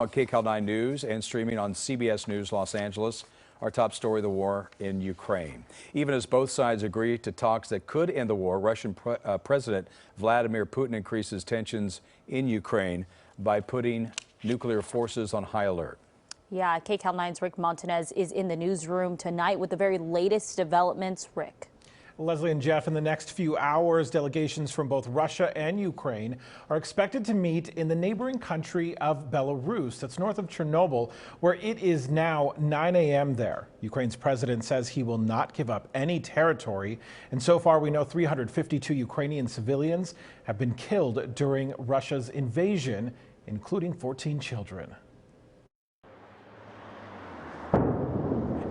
On KCAL 9 News and streaming on CBS News Los Angeles, our top story, the war in Ukraine. Even as both sides agree to talks that could end the war, Russian President Vladimir Putin increases tensions in Ukraine by putting nuclear forces on high alert. Yeah, KCAL 9's Rick Montanez is in the newsroom tonight with the very latest developments. Rick. Leslie and Jeff, in the next few hours, delegations from both Russia and Ukraine are expected to meet in the neighboring country of Belarus, that's north of Chernobyl, where it is now 9 a.m. there. Ukraine's president says he will not give up any territory. And so far, we know 352 Ukrainian civilians have been killed during Russia's invasion, including 14 children.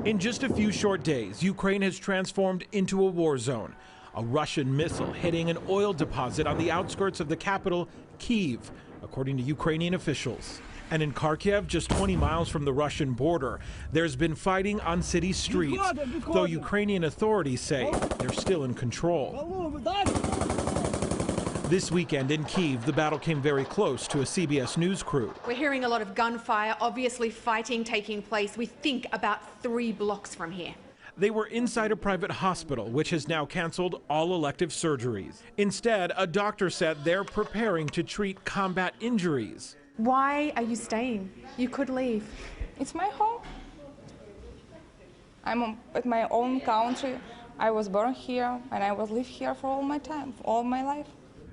In just a few short days, Ukraine has transformed into a war zone. A Russian missile hitting an oil deposit on the outskirts of the capital, Kyiv, according to Ukrainian officials. And in Kharkiv, just 20 miles from the Russian border, there's been fighting on city streets, though Ukrainian authorities say they're still in control. This weekend in Kyiv, the battle came very close to a CBS News crew. We're hearing a lot of gunfire, obviously fighting taking place. We think about 3 blocks from here. They were inside a private hospital, which has now canceled all elective surgeries. Instead, a doctor said they're preparing to treat combat injuries. Why are you staying? You could leave. It's my home. I'm at my own country. I was born here and I will live here for all my time, all my life.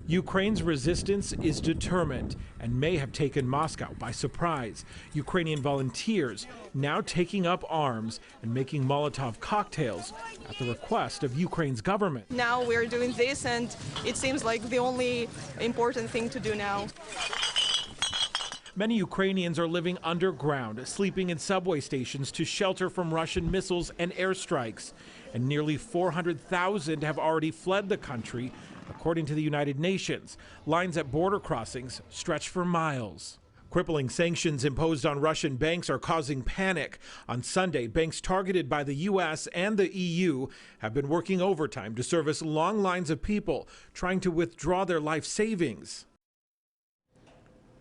Ukraine's resistance is determined and may have taken Moscow by surprise. Ukrainian volunteers now taking up arms and making Molotov cocktails at the request of Ukraine's government. Now we're doing this, and it seems like the only important thing to do now. Many Ukrainians are living underground, sleeping in subway stations to shelter from Russian missiles and airstrikes. And nearly 400,000 have already fled the country, according to the United Nations. Lines at border crossings stretch for miles. Crippling sanctions imposed on Russian banks are causing panic. On Sunday, banks targeted by the U.S. and the EU have been working overtime to service long lines of people trying to withdraw their life savings.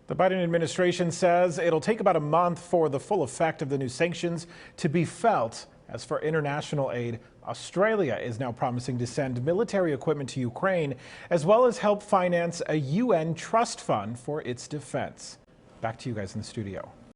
The Biden administration says it'll take about a month for the full effect of the new sanctions to be felt. As for international aid, Australia is now promising to send military equipment to Ukraine, as well as help finance a UN trust fund for its defense. Back to you guys in the studio.